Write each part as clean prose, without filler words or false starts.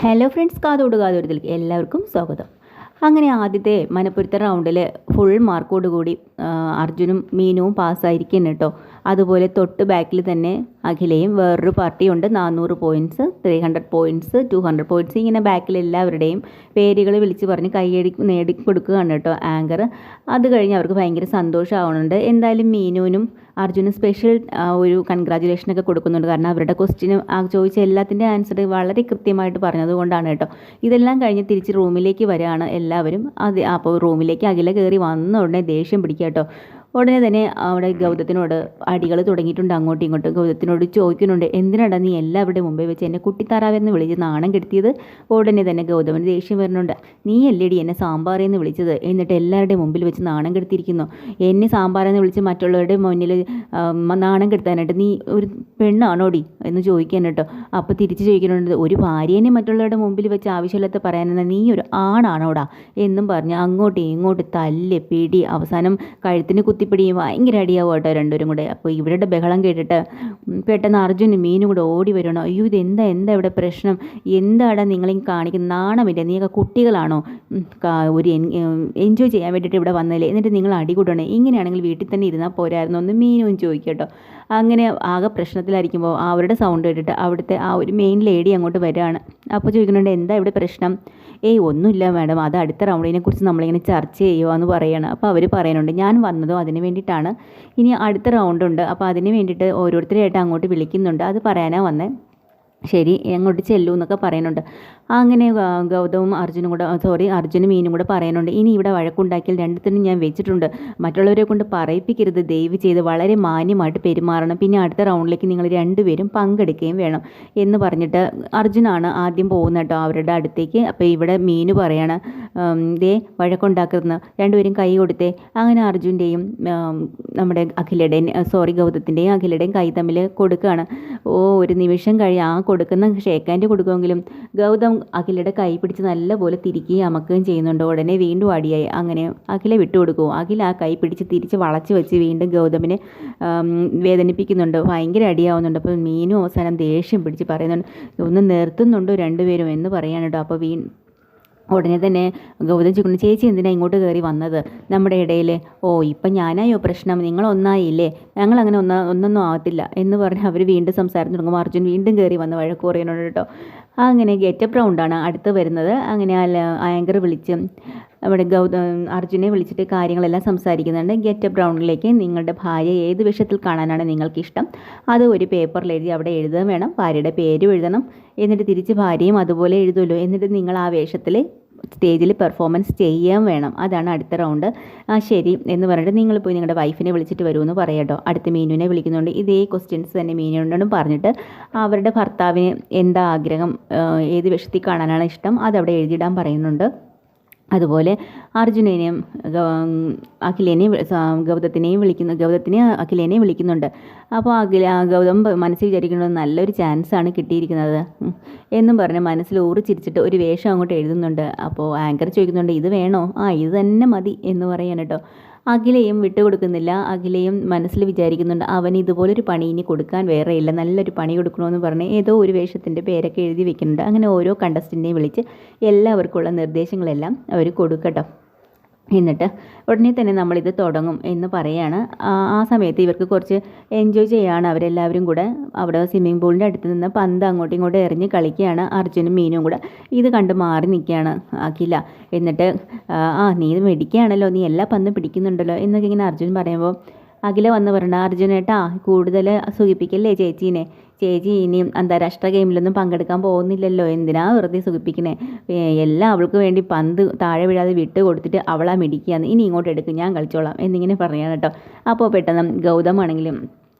Hello friends, കാതോട് കാതോരത്തിലേക്ക് എല്ലാവർക്കും സ്വാഗതം. അങ്ങനെ ആദ്യത്തെ മനപ്പൊരുത്ത റൗണ്ടിൽ ഫുൾ മാർക്കോടുകൂടി അർജുനും മീനുവും പാസ്സായിരിക്കുന്നു കേട്ടോ. അതുപോലെ തൊട്ട് ബാക്കിൽ തന്നെ അഖിലയും വേറൊരു പാർട്ടിയുണ്ട്. 400 പോയിൻറ്റ്സ്, 300 പോയിൻറ്റ്സ്, 200 പോയിൻറ്റ്സ്, ഇങ്ങനെ ബാക്കിൽ എല്ലാവരുടെയും പേരുകൾ വിളിച്ച് പറഞ്ഞ് കൈയടി നേടിക്കൊടുക്കുകയാണ് കേട്ടോ ആങ്കർ. അത് കഴിഞ്ഞ് അവർക്ക് ഭയങ്കര സന്തോഷമാവുന്നുണ്ട്. എന്തായാലും മീനുവിനും അർജുനും സ്പെഷ്യൽ ഒരു കൺഗ്രാജുലേഷനൊക്കെ കൊടുക്കുന്നുണ്ട്. കാരണം അവരുടെ ക്വസ്റ്റിന് ചോദിച്ച എല്ലാത്തിൻ്റെ ആൻസർ വളരെ കൃത്യമായിട്ട് പറഞ്ഞതുകൊണ്ടാണ് കേട്ടോ. ഇതെല്ലാം കഴിഞ്ഞ് തിരിച്ച് റൂമിലേക്ക് വരികയാണ് എല്ലാവരും. അപ്പോൾ റൂമിലേക്ക് അഖില കയറി വന്ന ഉടനെ ദേഷ്യം പിടിക്കുക കേട്ടോ. ഉടനെ തന്നെ അവിടെ ഗൗതത്തിനോട് അടികൾ തുടങ്ങിയിട്ടുണ്ട്. അങ്ങോട്ടും ഇങ്ങോട്ടും ഗൗതത്തിനോട് ചോദിക്കുന്നുണ്ട്, എന്തിനാടാ നീ എല്ലാവരുടെ മുമ്പേ വെച്ച് എന്നെ കുട്ടിത്താറാവെന്ന് വിളിച്ച് നാണം കെടുത്തിയത്? ഉടനെ തന്നെ ഗൗതമന് ദേഷ്യം വരുന്നുണ്ട്. നീ അല്ലേടി എന്നെ സാമ്പാറെന്ന് വിളിച്ചത്, എന്നിട്ട് എല്ലാവരുടെയും മുമ്പിൽ വെച്ച് നാണം കെടുത്തിരിക്കുന്നു. എന്നെ സാമ്പാറെന്ന് വിളിച്ച് മറ്റുള്ളവരുടെ മുന്നിൽ നാണം കെടുത്താനായിട്ട് നീ ഒരു പെണ്ണാണോടി എന്ന് ചോദിക്കാൻ കേട്ടോ. അപ്പോൾ തിരിച്ച് ചോദിക്കുന്നുണ്ട്, ഒരു ഭാര്യേനെ മറ്റുള്ളവരുടെ മുമ്പിൽ വെച്ച് ആവശ്യമില്ലാത്ത പറയാനെന്നാൽ നീ ഒരു ആണാണോടാ എന്നും പറഞ്ഞ് അങ്ങോട്ടും ഇങ്ങോട്ട് തല്ല് പിടി, അവസാനം കഴുത്തിന് കുത്തിപ്പിടിയും ഭയങ്കര അടിയാവും കേട്ടോ രണ്ടുപേരും കൂടെ. അപ്പോൾ ഇവരുടെ ബഹളം കേട്ടിട്ട് പെട്ടെന്ന് അർജുനും മീനും കൂടെ ഓടി വരണം. അയ്യോ, ഇതെന്താ ഇവിടെ പ്രശ്നം? എന്താടാ നിങ്ങളീ കാണിക്കുന്ന? നാണമില്ല, നീയൊക്കെ കുട്ടികളാണോ? ഒരു എൻജോയ് ചെയ്യാൻ വേണ്ടിയിട്ട് ഇവിടെ വന്നല്ലേ, എന്നിട്ട് നിങ്ങൾ അടി കൂടണേ? ഇങ്ങനെയാണെങ്കിൽ വീട്ടിൽ തന്നെ ഇരുന്നാൽ പോരായിരുന്നു എന്ന് മീനും ചോദിക്കും കേട്ടോ. അങ്ങനെ ആകെ പ്രശ്നത്തിലായിരിക്കുമ്പോൾ അവരുടെ സൗണ്ട് കേട്ടിട്ട് അവിടുത്തെ ആ ഒരു മെയിൻ ലേഡി അങ്ങോട്ട് വരികയാണ്. അപ്പോൾ ചോദിക്കുന്നുണ്ട്, എന്താ ഇവിടെ പ്രശ്നം? ഒന്നുമില്ല മാഡം, അത് അടുത്ത റൗണ്ടിനെക്കുറിച്ച് നമ്മളിങ്ങനെ ചർച്ച ചെയ്യുമോ എന്ന് പറയുകയാണ്. അപ്പോൾ അവർ പറയുന്നുണ്ട്, ഞാൻ വന്നതും അതിന് വേണ്ടിയിട്ടാണ്. ഇനി അടുത്ത റൗണ്ടുണ്ട്, അപ്പോൾ അതിന് വേണ്ടിയിട്ട് ഓരോരുത്തരെയായിട്ട് അങ്ങോട്ട് വിളിക്കുന്നുണ്ട്. അത് പറയാനാണ് വന്നത്. ശരി, അങ്ങോട്ട് ചെല്ലൂ എന്നൊക്കെ പറയുന്നുണ്ട്. അങ്ങനെ ഗൗതവും അർജുനും മീനും കൂടെ പറയുന്നുണ്ട്, ഇനി ഇവിടെ വഴക്കുണ്ടാക്കിയാൽ രണ്ടത്തിനും ഞാൻ വെച്ചിട്ടുണ്ട്. മറ്റുള്ളവരെ കൊണ്ട് പറയിപ്പിക്കരുത്, ദയവ് ചെയ്ത് വളരെ മാന്യമായിട്ട് പെരുമാറണം. പിന്നെ അടുത്ത റൗണ്ടിലേക്ക് നിങ്ങൾ രണ്ടുപേരും പങ്കെടുക്കുകയും വേണം എന്ന് പറഞ്ഞിട്ട് അർജുനാണ് ആദ്യം പോകുന്നത് കേട്ടോ അവരുടെ അടുത്തേക്ക്. അപ്പോൾ ഇവിടെ മീനു പറയാണ്, വഴക്കുണ്ടാക്കുന്ന രണ്ടുപേരും കൈ കൊടുത്തേ. അങ്ങനെ അർജുൻ്റെയും നമ്മുടെ ഗൗതത്തിൻ്റെയും അഖിലയുടെയും കൈ തമ്മിൽ കൊടുക്കുകയാണ്. ഒരു നിമിഷം ആ കൊടുക്കുന്ന ഷേക്ക് ഹാൻഡ് കൊടുക്കുമെങ്കിലും ഗൗതം അഖിലയുടെ കൈ പിടിച്ച് നല്ലപോലെ തിരിക്കുകയും അമക്കുകയും ചെയ്യുന്നുണ്ട്. ഉടനെ വീണ്ടും അടിയായി. അങ്ങനെ അഖില വിട്ടുകൊടുക്കും. അഖില ആ കൈ പിടിച്ച് തിരിച്ച് വളച്ച് വെച്ച് വീണ്ടും ഗൗതമിനെ വേദനിപ്പിക്കുന്നുണ്ട്. ഭയങ്കര അടിയാവുന്നുണ്ട്. അപ്പോൾ മീനും അവസാനം ദേഷ്യം പിടിച്ച് പറയുന്നുണ്ട്, ഒന്ന് നിർത്തുന്നുണ്ടോ രണ്ടുപേരും എന്ന് പറയാൻ കേട്ടോ. അപ്പോൾ ഉടനെ തന്നെ ഗൗതം ചോദിക്കുന്നു, ചേച്ചി എന്തിനാണ് ഇങ്ങോട്ട് കയറി വന്നത് നമ്മുടെ ഇടയിൽ? ഇപ്പം ഞാനായോ പ്രശ്നം? നിങ്ങളൊന്നായില്ലേ? ഞങ്ങളങ്ങനെ ഒന്നൊന്നും ആവത്തില്ല എന്ന് പറഞ്ഞ് അവർ വീണ്ടും സംസാരം തുടങ്ങുമ്പോൾ അർജുൻ വീണ്ടും കയറി വന്ന് വഴക്ക് പറയുന്നുണ്ട് കേട്ടോ. അങ്ങനെ ഗെറ്റപ്പ് റൗണ്ടാണ് അടുത്ത് വരുന്നത്. അങ്ങനെ ആങ്കർ വിളിച്ച് നമ്മുടെ അർജുനെ വിളിച്ചിട്ട് കാര്യങ്ങളെല്ലാം സംസാരിക്കുന്നുണ്ട്. ഗെറ്റപ്പ് റൗണ്ടിലേക്ക് നിങ്ങളുടെ ഭാര്യ ഏത് വിഷയത്തിൽ കാണാനാണ് നിങ്ങൾക്കിഷ്ടം അത് ഒരു പേപ്പറിൽ എഴുതി അവിടെ എഴുതാൻ വേണം. ഭാര്യയുടെ പേരും എഴുതണം. എന്നിട്ട് തിരിച്ച് ഭാര്യയും അതുപോലെ എഴുതുമല്ലോ. എന്നിട്ട് നിങ്ങൾ ആ വേഷത്തിൽ സ്റ്റേജിൽ പെർഫോമൻസ് ചെയ്യാൻ വേണം. അതാണ് അടുത്ത റൗണ്ട്. ശരി എന്ന് പറഞ്ഞിട്ട് നിങ്ങൾ പോയി നിങ്ങളുടെ വൈഫിനെ വിളിച്ചിട്ട് വരുമെന്ന് പറയാട്ടോ. അടുത്ത് മീനുവിനെ വിളിക്കുന്നുണ്ട്. ഇതേ ക്വസ്റ്റ്യൻസ് തന്നെ മീനുവിനോടും പറഞ്ഞിട്ട് അവരുടെ ഭർത്താവിന് എന്താ ആഗ്രഹം, ഏത് വേഷത്തിൽ കാണാനാണ് ഇഷ്ടം അതവിടെ എഴുതിയിടാൻ പറയുന്നുണ്ട്. അതുപോലെ അർജുനനെയും അഖിലേനെയും ഗൗതത്തിനെ അഖിലേനെയും വിളിക്കുന്നുണ്ട്. അപ്പോൾ ഗൗതം മനസ്സിൽ വിചാരിക്കുന്നത് നല്ലൊരു ചാൻസാണ് കിട്ടിയിരിക്കുന്നത് എന്നും പറഞ്ഞ് മനസ്സിൽ ചിരിച്ചിട്ട് ഒരു വേഷം അങ്ങോട്ട് എഴുതുന്നുണ്ട്. അപ്പോൾ ആങ്കർ ചോദിക്കുന്നുണ്ട്, ഇത് വേണോ? ഇത് തന്നെ മതി എന്ന് പറയാൻ കേട്ടോ. അഖിലയും വിട്ടുകൊടുക്കുന്നില്ല. അഖിലയും മനസ്സിൽ വിചാരിക്കുന്നുണ്ട്, അവൻ ഇതുപോലൊരു പണി ഇനി കൊടുക്കാൻ വേറെ ഇല്ല, നല്ലൊരു പണി കൊടുക്കണമെന്ന് പറഞ്ഞ് ഏതോ ഒരു വേഷത്തിൻ്റെ പേരൊക്കെ എഴുതി വെക്കുന്നുണ്ട്. അങ്ങനെ ഓരോ കണ്ടസ്റ്റൻറ്റിനെയും വിളിച്ച് എല്ലാവർക്കുള്ള നിർദ്ദേശങ്ങളെല്ലാം അവർ കൊടുക്കട്ടോ. എന്നിട്ട് ഉടനെ തന്നെ നമ്മളിത് തുടങ്ങും എന്ന് പറയുകയാണ്. ആ സമയത്ത് ഇവർക്ക് കുറച്ച് എൻജോയ് ചെയ്യുകയാണ്. അവരെല്ലാവരും കൂടെ അവിടെ സ്വിമ്മിംഗ് പൂളിൻ്റെ അടുത്ത് നിന്ന് പന്ത് അങ്ങോട്ടും ഇങ്ങോട്ടും എറിഞ്ഞ് കളിക്കുകയാണ്. അർജുനും മീനും കൂടെ ഇത് കണ്ട് മാറി നിൽക്കുകയാണ് അഖില. എന്നിട്ട് നീ മെടിക്കുകയാണല്ലോ, നീ എല്ലാ പന്തും പിടിക്കുന്നുണ്ടല്ലോ എന്നൊക്കെ ഇങ്ങനെ അർജുൻ പറയുമ്പോൾ അഖില വന്ന് പറഞ്ഞ, അർജുനേട്ടാ കൂടുതൽ സുഖിപ്പിക്കല്ലേ ചേച്ചീനെ, ചേച്ചി ഇനിയും അന്താരാഷ്ട്ര ഗെയിമിലൊന്നും പങ്കെടുക്കാൻ പോകുന്നില്ലല്ലോ, എന്തിനാ വെറുതെ സുഖിപ്പിക്കണേ? എല്ലാം അവൾക്ക് വേണ്ടി പന്ത് താഴെ വീഴാതെ വിട്ട് കൊടുത്തിട്ട് അവളാ മിടിക്കുകയാണ്, ഇനി ഇങ്ങോട്ട് എടുക്കും, ഞാൻ കളിച്ചോളാം എന്നിങ്ങനെ പറയാൻ കേട്ടോ. അപ്പോൾ പെട്ടെന്ന് ഗൗതമാണെങ്കിലും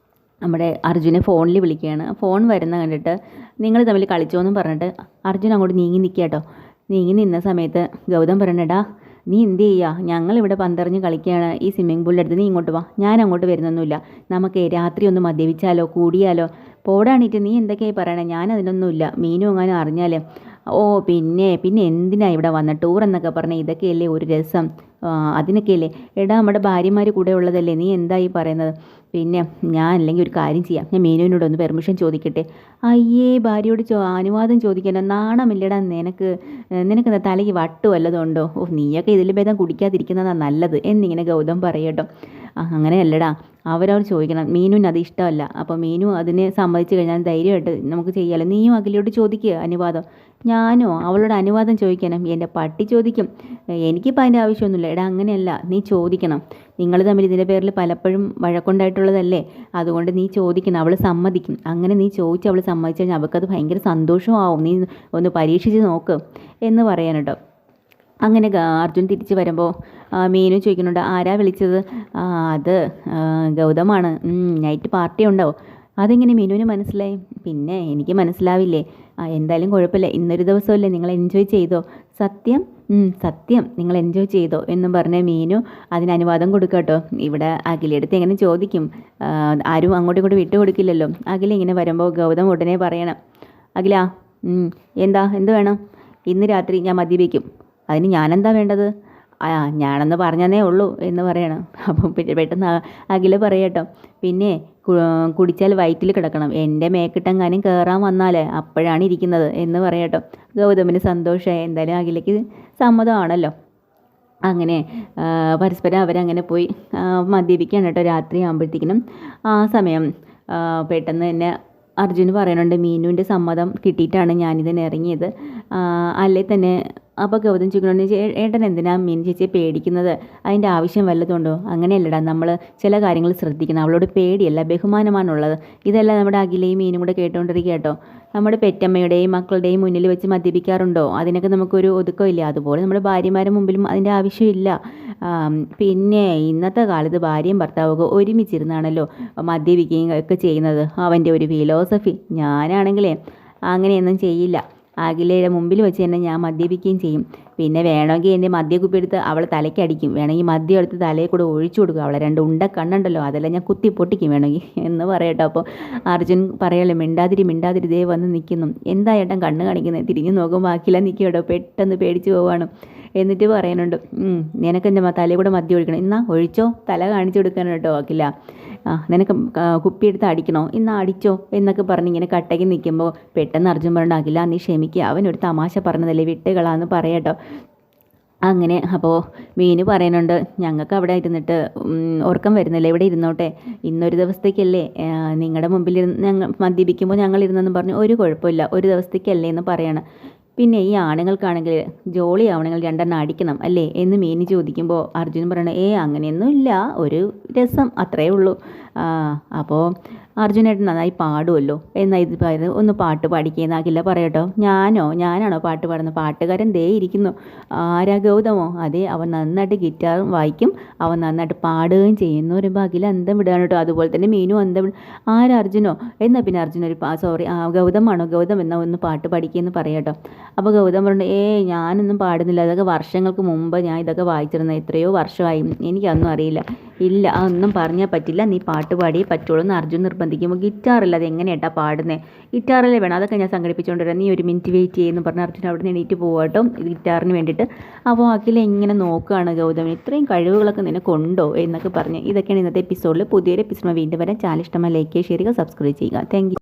നമ്മുടെ അർജുനെ ഫോണിൽ വിളിക്കുകയാണ്. ഫോൺ വരുന്ന കണ്ടിട്ട് നിങ്ങൾ തമ്മിൽ കളിച്ചോന്നും പറഞ്ഞിട്ട് അർജുൻ അങ്ങോട്ട് നീങ്ങി നിൽക്കുക കേട്ടോ. നീങ്ങി നിന്ന സമയത്ത് ഗൗതം പറയണടാ, നീ എന്ത് ചെയ്യുക? ഞങ്ങളിവിടെ പന്തെറിഞ്ഞ് കളിക്കുകയാണ് ഈ സ്വിമ്മിംഗ് പൂളിൻ്റെ അടുത്ത്, നീ ഇങ്ങോട്ട് വാ, ഞാൻ അങ്ങോട്ട് വരുന്നൊന്നുമില്ല, നമുക്ക് രാത്രി ഒന്ന് മദ്യപിച്ചാലോ കൂടിയാലോ? പോടാണിട്ട് നീ എന്തൊക്കെയായി പറയണേ? ഞാൻ അതിനൊന്നുമില്ല, മീനും എങ്ങാനും അറിഞ്ഞാൽ പിന്നെ എന്തിനാ ഇവിടെ വന്ന ടൂർ എന്നൊക്കെ പറഞ്ഞാൽ ഇതൊക്കെയല്ലേ ഒരു രസം, അതിനൊക്കെയല്ലേ. എടാ നമ്മുടെ ഭാര്യമാർ കൂടെ ഉള്ളതല്ലേ, നീ എന്തായി പറയുന്നത്? പിന്നെ ഞാൻ അല്ലെങ്കിൽ ഒരു കാര്യം ചെയ്യാം, ഞാൻ മീനുവിനോട് ഒന്ന് പെർമിഷൻ ചോദിക്കട്ടെ. അയ്യേ ഭാര്യയോട് അനുവാദം ചോദിക്കാനോ നാണമില്ലടാ നിനക്ക്, നിനക്ക് തലയ്ക്ക് വട്ട് വല്ലതുണ്ടോ? ഓ നീയൊക്കെ ഇതിൽ ഭേദം കുടിക്കാതിരിക്കുന്നതാണ് നല്ലത് എന്നിങ്ങനെ ഗൗതം പറയട്ടോ. അങ്ങനെയല്ലടാ, അവരവർ ചോദിക്കണം. മീനുവിന് അത് ഇഷ്ടമല്ല. അപ്പോൾ മീനു അതിനെ സമ്മതിച്ചു കഴിഞ്ഞാൽ ധൈര്യമായിട്ട് നമുക്ക് ചെയ്യാമല്ലോ. നീയും അഖിലോട്ട് ചോദിക്കുക അനുവാദം. ഞാനോ അവളോട് അനുവാദം ചോദിക്കാനും? എൻ്റെ പട്ടി ചോദിക്കും. എനിക്കിപ്പോൾ അതിൻ്റെ ആവശ്യമൊന്നുമില്ല. എടാ അങ്ങനെയല്ല, നീ ചോദിക്കണം. നിങ്ങൾ തമ്മിൽ ഇതിൻ്റെ പേരിൽ പലപ്പോഴും വഴക്കുണ്ടായിട്ടുള്ളതല്ലേ, അതുകൊണ്ട് നീ ചോദിക്കണം. അവൾ സമ്മതിക്കും. അങ്ങനെ നീ ചോദിച്ച് അവൾ സമ്മതിച്ചു കഴിഞ്ഞാൽ അവൾക്കത് ഭയങ്കര സന്തോഷമാവും. നീ ഒന്ന് പരീക്ഷിച്ച് നോക്ക് എന്ന് പറയാനട്ടോ. അങ്ങനെ അർജുൻ തിരിച്ച് വരുമ്പോൾ മീനു ചോദിക്കുന്നുണ്ട്, ആരാ വിളിച്ചത്? അത് ഗൗതമാണ്. നൈറ്റ് പാർട്ടി ഉണ്ടോ? അതെങ്ങനെ മീനുവിന് മനസ്സിലായി? പിന്നെ എനിക്ക് മനസ്സിലാവില്ലേ? എന്തായാലും കുഴപ്പമില്ല, ഇന്നൊരു ദിവസമല്ലേ, നിങ്ങൾ എൻജോയ് ചെയ്തോ. സത്യം? സത്യം, നിങ്ങൾ എൻജോയ് ചെയ്തോ എന്നും പറഞ്ഞ മീനു അതിന് അനുവാദം കൊടുക്കട്ടോ. ഇവിടെ അഖിലെടുത്ത് എങ്ങനെ ചോദിക്കും? ആരും അങ്ങോട്ടും ഇങ്ങോട്ടും വിട്ടു കൊടുക്കില്ലല്ലോ. അഖില ഇങ്ങനെ വരുമ്പോൾ ഗൗതം ഉടനെ പറയണം, അഖില എന്ത് വേണം? ഇന്ന് രാത്രി ഞാൻ മദ്യപിക്കും. അതിന് ഞാനെന്താ വേണ്ടത്? ഞാനെന്ന് പറഞ്ഞതേ ഉള്ളൂ എന്ന് പറയണം. അപ്പം പെട്ടെന്ന് അഖില പറയട്ടോ, പിന്നെ കുടിച്ചാൽ വയറ്റിൽ കിടക്കണം, എൻ്റെ മേക്കിട്ടെങ്ങാനും കയറാൻ വന്നാൽ അപ്പോഴാണ് ഇരിക്കുന്നത് എന്ന് പറയട്ടോ. ഗൗതമിന് സന്തോഷമായി. എന്തായാലും അഖിലയ്ക്ക് സമ്മതമാണല്ലോ. അങ്ങനെ പരസ്പരം അവരങ്ങനെ പോയി മദ്യപിക്കാൻ കേട്ടോ. രാത്രി ആകുമ്പോഴത്തേക്കിനും ആ സമയം പെട്ടെന്ന് തന്നെ അർജുന് പറയുന്നുണ്ട്, മീനുവിൻ്റെ സമ്മതം കിട്ടിയിട്ടാണ് ഞാനിതിന് ഇറങ്ങിയത്. അല്ലേ തന്നെ അപ്പോൾ ഗൗതം ചോദിക്കണമെന്ന്, ഏട്ടൻ എന്തിനാ മീൻ ചേച്ചിയെ പേടിക്കുന്നത്? അതിൻ്റെ ആവശ്യം വല്ലതുണ്ടോ? അങ്ങനെയല്ലടാ, നമ്മൾ ചില കാര്യങ്ങൾ ശ്രദ്ധിക്കണം. അവളോട് പേടിയല്ല, ബഹുമാനമാണുള്ളത്. ഇതെല്ലാം നമ്മുടെ അഖിലയും മീനും കൂടെ കേട്ടോണ്ടിരിക്കുക കേട്ടോ. നമ്മുടെ പെറ്റമ്മയുടെയും മക്കളുടെയും മുന്നിൽ വെച്ച് മദ്യപിക്കാറുണ്ടോ? അതിനൊക്കെ നമുക്കൊരു ഒതുക്കമില്ല. അതുപോലെ നമ്മുടെ ഭാര്യമാരുടെ മുമ്പിലും അതിൻ്റെ ആവശ്യമില്ല. പിന്നെ ഇന്നത്തെ കാലത്ത് ഭാര്യയും ഭർത്താവൊക്കെ ഒരുമിച്ചിരുന്നാണല്ലോ മദ്യപിക്കുകയും ഒക്കെ ചെയ്യുന്നത്. അവൻ്റെ ഒരു ഫിലോസഫി. ഞാനാണെങ്കിലേ അങ്ങനെയൊന്നും ചെയ്യില്ല. അഖിലയുടെ മുമ്പിൽ വെച്ച് തന്നെ ഞാൻ മദ്യപിക്കുകയും ചെയ്യും. പിന്നെ വേണമെങ്കിൽ എൻ്റെ മദ്യക്കുപ്പി എടുത്ത് അവളെ തലയ്ക്കടിക്കും. വേണമെങ്കിൽ മദ്യം എടുത്ത് തലയിൽ കൂടെ ഒഴിച്ചു കൊടുക്കും. അവളെ രണ്ട് ഉണ്ട കണ്ണുണ്ടല്ലോ, അതെല്ലാം ഞാൻ കുത്തി പൊട്ടിക്കും വേണമെങ്കിൽ എന്ന് പറയട്ടോ. അപ്പോൾ അർജുൻ പറയല്ലോ, മിണ്ടാതിരി ദേ വന്ന് നിൽക്കുന്നു. എന്താ ഏട്ടൻ കണ്ണ് കാണിക്കുന്നത്? തിരിഞ്ഞ് നോക്കുമ്പോൾ അഖില നിൽക്കും കേട്ടോ. പെട്ടെന്ന് പേടിച്ച് പോവാണ്. എന്നിട്ട് പറയുന്നുണ്ട്, നിനക്ക് എൻ്റെ തലയിൽ കൂടെ മദ്യം ഒഴിക്കണം. എന്നാ ഒഴിച്ചോ, തല കാണിച്ചു കൊടുക്കണം കേട്ടോ അഖില. നിനക്ക് കുപ്പിയെടുത്ത് അടിക്കണോ? ഇന്നാ അടിച്ചോ എന്നൊക്കെ പറഞ്ഞ് ഇങ്ങനെ കട്ടയ്ക്ക് നിൽക്കുമ്പോൾ പെട്ടെന്ന് അർജുൻ പറഞ്ഞു, അഖില നീ ക്ഷമിക്കുക, അവനൊരു തമാശ പറഞ്ഞതല്ലേ, വിട്ടുകളാന്ന് പറയട്ടോ. അങ്ങനെ അപ്പോൾ മീനു പറയുന്നുണ്ട്, ഞങ്ങൾക്ക് അവിടെ ഇരുന്നിട്ട് ഉറക്കം വരുന്നില്ല, ഇവിടെ ഇരുന്നോട്ടെ, ഇന്നൊരു ദിവസത്തേക്കല്ലേ നിങ്ങളുടെ മുമ്പിൽ ഞങ്ങൾ മദ്യപിക്കുമ്പോൾ ഞങ്ങൾ ഇരുന്നെന്ന് പറഞ്ഞു. ഒരു കുഴപ്പമില്ല, ഒരു ദിവസത്തേക്കല്ലേ എന്ന് പറയണം. പിന്നെ ഈ ആണുങ്ങൾക്കാണെങ്കിൽ ജോളി ആവണങ്ങൾ രണ്ടെണ്ണം അടിക്കണം അല്ലേ എന്ന് മീനി ചോദിക്കുമ്പോൾ അർജുൻ പറയണേ, അങ്ങനെയൊന്നുമില്ല, ഒരു രസം അത്രയേ ഉള്ളൂ. അപ്പോൾ അർജുനായിട്ട് നന്നായി പാടുമല്ലോ, എന്നാൽ ഇത് പറയുന്നത് ഒന്ന് പാട്ട് പാടിക്കുന്ന അഖില പറയട്ടോ. ഞാനാണോ പാട്ട് പാടുന്നത്? പാട്ടുകാരൻ ദേ ഇരിക്കുന്നു. ആരാ? ഗൗതമോ? അതെ, അവൻ നന്നായിട്ട് ഗിറ്റാറും വായിക്കും, അവൻ നന്നായിട്ട് പാടുകയും ചെയ്യുന്നു. ഒരു അഖില അന്തം വിടുകയാണ് കേട്ടോ. അതുപോലെ തന്നെ മീനു അന്തം ആരാ? അർജുനോ? എന്നാൽ പിന്നെ അർജുൻ ഗൗതമാണോ? ഗൗതം എന്നാൽ ഒന്ന് പാട്ട് പഠിക്കുകയെന്ന് പറയട്ടോ. അപ്പോൾ ഗൗതം പറഞ്ഞു, ഞാനൊന്നും പാടുന്നില്ല, അതൊക്കെ വർഷങ്ങൾക്ക് മുമ്പ് ഞാൻ ഇതൊക്കെ വായിച്ചിരുന്നത്, എത്രയോ വർഷമായി, എനിക്കൊന്നും അറിയില്ല. ഇല്ല, അതൊന്നും പറഞ്ഞാൽ പറ്റില്ല, നീ പാട്ട് പാടിയേ പറ്റുള്ളൂ എന്ന് അർജുൻ നിർബന്ധിക്കുമ്പോൾ, ഗിറ്റാറില്ല, അത് എങ്ങനെയാട്ടാ പാടുന്നത്? ഗിറ്റാറല്ലേ വേണം, അതൊക്കെ ഞാൻ സംഘടിപ്പിച്ചുകൊണ്ടുവരാം, നീ ഒരു മിനിറ്റ് വെയിറ്റ് ചെയ്യുമെന്ന് പറഞ്ഞ് അർജുൻ അവിടെ നിന്ന് എണീറ്റ് പോകാട്ടോ ഗിറ്റാറിന് വേണ്ടിയിട്ട്. അപ്പോൾ അഖില ഇങ്ങനെ നോക്കുകയാണ്, ഗൗതമിന് ഇത്രയും കഴിവുകളൊക്കെ നിനക്കുണ്ടോ എന്നൊക്കെ പറഞ്ഞ്. ഇതൊക്കെയാണ് ഇന്നത്തെ എപ്പിസോഡിൽ. പുതിയൊരു എപ്പിസോഡ് വീണ്ടും വരാൻ. ചാനൽ ഇഷ്ടമായി ലൈക്ക് ചെയ്യുക, ഷെയർ ചെയ്യുക, സബ്സ്ക്രൈബ് ചെയ്യുക. Thank you.